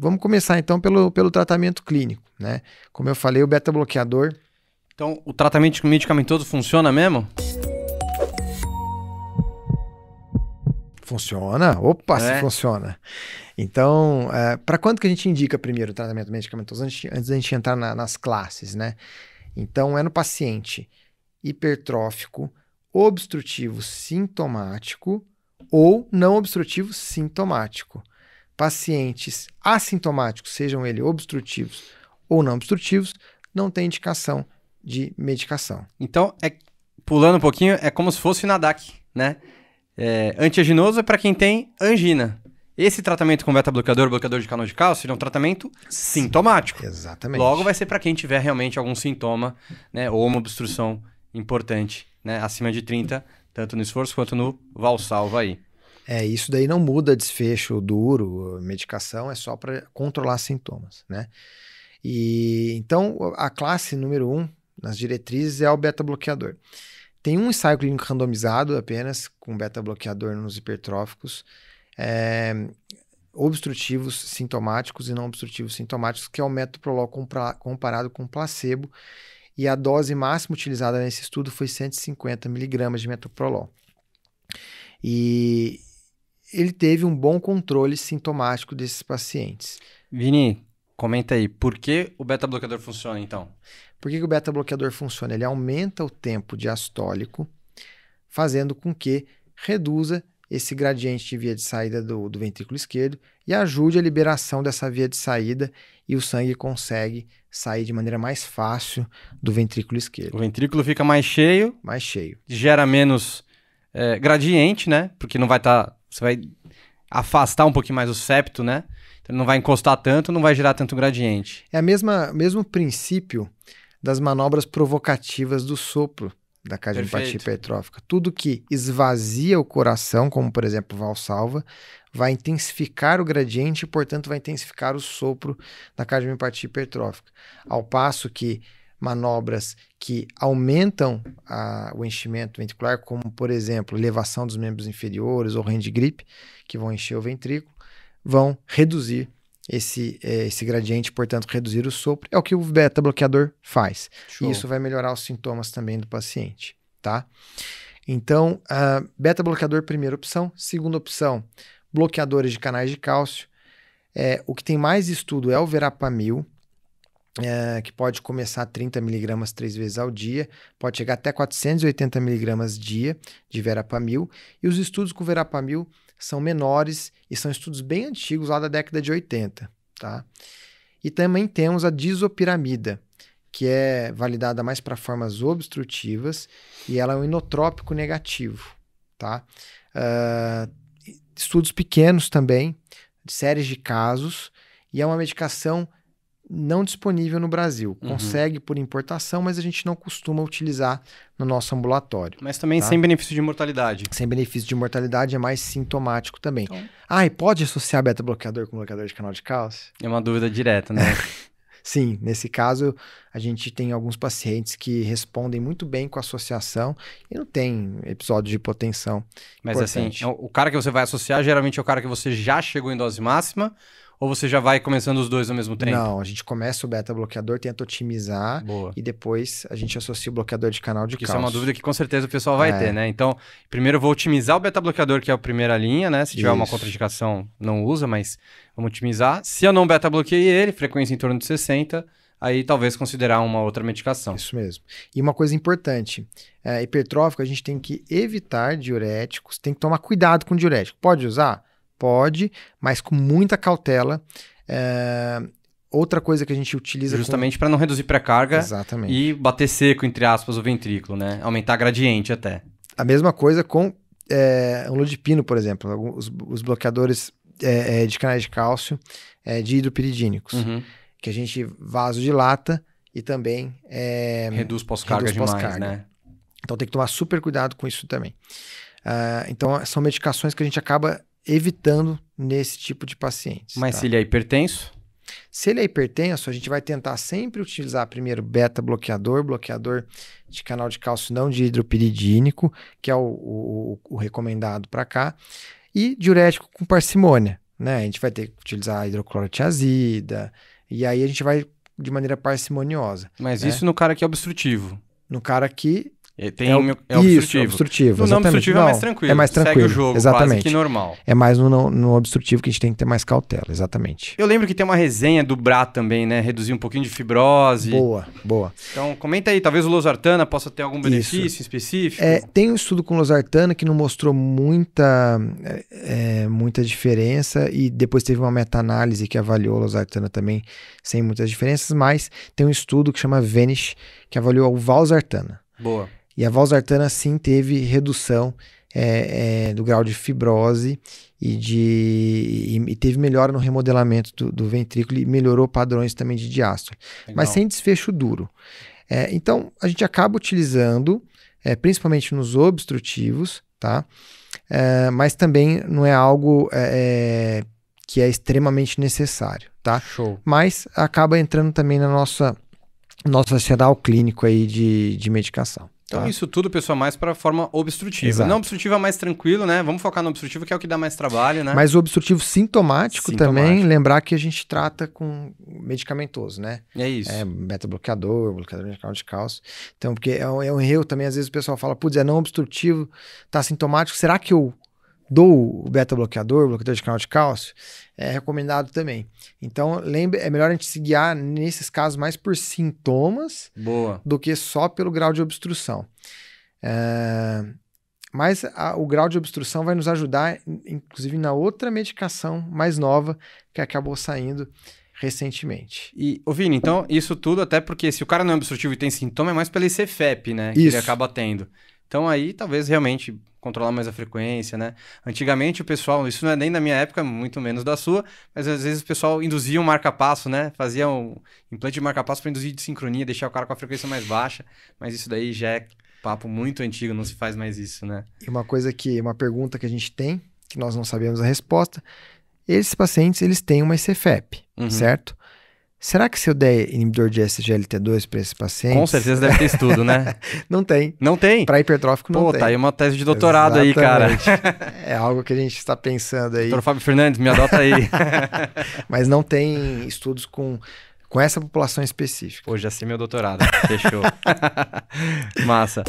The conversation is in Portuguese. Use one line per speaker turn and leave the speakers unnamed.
Vamos começar então pelo tratamento clínico, né? Como eu falei, o beta-bloqueador...
Então, o tratamento medicamentoso funciona mesmo?
Funciona? Opa, se
É.
funciona. Então, para quando que a gente indica primeiro o tratamento medicamentoso? Antes da gente entrar nas classes, né? Então, é no paciente hipertrófico, obstrutivo sintomático ou não obstrutivo sintomático. Pacientes assintomáticos, sejam eles obstrutivos ou não obstrutivos, não tem indicação de medicação.
Então, pulando um pouquinho, é como se fosse NADAC, né? Antiaginoso é para quem tem angina. Esse tratamento com beta-bloqueador, bloqueador de canal de cálcio, é um tratamento sintomático.
Exatamente.
Logo, vai ser para quem tiver realmente algum sintoma, né? Ou uma obstrução importante, né? Acima de 30, tanto no esforço quanto no Valsalva aí.
Isso daí não muda desfecho duro, medicação, é só para controlar sintomas, né? E então, a classe número 1 nas diretrizes é o beta-bloqueador. Tem um ensaio clínico randomizado apenas com beta-bloqueador nos hipertróficos, obstrutivos sintomáticos e não obstrutivos sintomáticos, que é o metoprolol comparado com placebo, e a dose máxima utilizada nesse estudo foi 150 mg de metoprolol. E ele teve um bom controle sintomático desses pacientes.
Vini, comenta aí, por que o beta-bloqueador funciona então?
Por que o beta-bloqueador funciona? Ele aumenta o tempo diastólico, fazendo com que reduza esse gradiente de via de saída do ventrículo esquerdo e ajude a liberação dessa via de saída, e o sangue consegue sair de maneira mais fácil do ventrículo esquerdo.
O ventrículo fica mais cheio.
Mais cheio.
Gera menos gradiente, né? Porque não vai estar... Você vai afastar um pouquinho mais o septo, né? Então não vai encostar tanto, não vai gerar tanto gradiente.
É o mesmo princípio das manobras provocativas do sopro da cardiopatia hipertrófica. Tudo que esvazia o coração, como por exemplo Valsalva, vai intensificar o gradiente e, portanto, vai intensificar o sopro da cardiopatia hipertrófica. Ao passo que manobras que aumentam o enchimento ventricular, como por exemplo elevação dos membros inferiores ou hand grip, que vão encher o ventrículo, vão reduzir esse gradiente, portanto, reduzir o sopro. É o que o beta-bloqueador faz.
Show.
E isso vai melhorar os sintomas também do paciente, tá? Então, beta-bloqueador, primeira opção. Segunda opção, bloqueadores de canais de cálcio. O que tem mais estudo é o verapamil, que pode começar 30 mg 3 vezes ao dia, pode chegar até 480 mg dia de verapamil. E os estudos com verapamil são menores e são estudos bem antigos, lá da década de 80, tá? E também temos a disopiramida, que é validada mais para formas obstrutivas, e ela é um inotrópico negativo, tá? Estudos pequenos também, de séries de casos, e é uma medicação não disponível no Brasil. Consegue por importação, mas a gente não costuma utilizar no nosso ambulatório.
Mas também sem benefício de mortalidade.
Sem benefício de mortalidade, é mais sintomático também. Então... e pode associar beta-bloqueador com bloqueador de canal de cálcio?
É uma dúvida direta, né?
Sim, nesse caso a gente tem alguns pacientes que respondem muito bem com a associação e não tem episódio de hipotensão.
Mas
importante.
assim, o cara que você vai associar geralmente é o cara que você já chegou em dose máxima, ou você já vai começando os dois ao mesmo tempo?
Não, a gente começa o beta-bloqueador, tenta otimizar.
Boa.
E depois a gente associa o bloqueador de canal de cálcio.
Isso é uma dúvida que com certeza o pessoal vai ter, né? Então, primeiro eu vou otimizar o beta-bloqueador, que é a primeira linha, né? Se tiver uma contraindicação, não usa, mas vamos otimizar. Se eu não beta-bloqueei ele, frequência em torno de 60, aí talvez considerar uma outra medicação.
Isso mesmo. E uma coisa importante, hipertrófico, a gente tem que evitar diuréticos, tem que tomar cuidado com diurético. Pode usar? Pode, mas com muita cautela. Outra coisa que a gente utiliza...
Justamente para não reduzir pré-carga.
Exatamente.
E bater seco, entre aspas, o ventrículo, né? Aumentar a gradiente até.
A mesma coisa com amlodipino, por exemplo. Os bloqueadores de canais de cálcio de hidropiridínicos. Que a gente vasodilata e também...
reduz pós-carga demais, né?
Então tem que tomar super cuidado com isso também. Então são medicações que a gente acaba evitando nesse tipo de pacientes.
Mas se ele é hipertenso?
Se ele é hipertenso, a gente vai tentar sempre utilizar primeiro beta-bloqueador, bloqueador de canal de cálcio não de hidropiridínico, que é o recomendado para cá, e diurético com parcimônia, né? A gente vai ter que utilizar hidroclorotiazida, e aí a gente vai de maneira parcimoniosa.
Mas
né?
isso no cara que é obstrutivo.
No cara que
tem obstrutivo.
Isso, obstrutivo.
No não obstrutivo é mais tranquilo.
É mais tranquilo.
Segue o jogo,
exatamente.
quase que normal.
É mais no obstrutivo que a gente tem que ter mais cautela, exatamente.
Eu lembro que tem uma resenha do Brá também, né? Reduzir um pouquinho de fibrose.
Boa.
Então, comenta aí, talvez o losartana possa ter algum benefício específico.
Tem um estudo com losartana que não mostrou muita diferença, e depois teve uma meta-análise que avaliou a losartana também sem muitas diferenças, mas tem um estudo que chama Vanish, que avaliou a valsartana.
Boa.
E a valsartana, sim, teve redução do grau de fibrose e teve melhora no remodelamento do ventrículo, e melhorou padrões também de diástole.
Legal.
Mas sem desfecho duro. Então, a gente acaba utilizando, principalmente nos obstrutivos, tá? Mas também não é algo que é extremamente necessário, tá?
Show.
Mas acaba entrando também na nosso arsenal clínico aí de medicação.
Então,
tá?
isso tudo, pessoal, mais para a forma obstrutiva.
Exato.
Não obstrutiva é mais tranquilo, né? Vamos focar no obstrutivo, que é o que dá mais trabalho, né?
Mas o obstrutivo sintomático também, lembrar que a gente trata com medicamentoso, né?
É isso.
Beta-bloqueador, bloqueador de canal de cálcio. Então, porque é um erro também, às vezes o pessoal fala, putz, é não obstrutivo, tá sintomático, será que eu dou o beta-bloqueador, bloqueador de canal de cálcio? É recomendado também. Então, é melhor a gente se guiar nesses casos mais por sintomas do que só pelo grau de obstrução. Mas o grau de obstrução vai nos ajudar, inclusive, na outra medicação mais nova que acabou saindo recentemente.
E, Vini, então, isso tudo até porque se o cara não é obstrutivo e tem sintoma, é mais pela ICFEP, né? Que ele acaba tendo. Então, aí, talvez, realmente controlar mais a frequência, né? Antigamente o pessoal, isso não é nem da minha época, muito menos da sua, mas às vezes o pessoal induzia um marca-passo, né? Fazia um implante de marca-passo para induzir de sincronia, deixar o cara com a frequência mais baixa, mas isso daí já é papo muito antigo, não se faz mais isso, né?
E uma pergunta que a gente tem, que nós não sabemos a resposta, esses pacientes, eles têm uma ICFEP, certo? Será que se eu der inibidor de SGLT2 para esse paciente...
Com certeza deve ter estudo, né?
Não tem.
Não tem?
Para hipertrófico não tem.
Pô, tá aí uma tese de doutorado. Exatamente. Aí, cara.
É algo que a gente está pensando aí.
Doutor Fábio Fernandes, me adota aí.
Mas não tem estudos com essa população específica.
Pô, já sei meu doutorado. Fechou. Massa.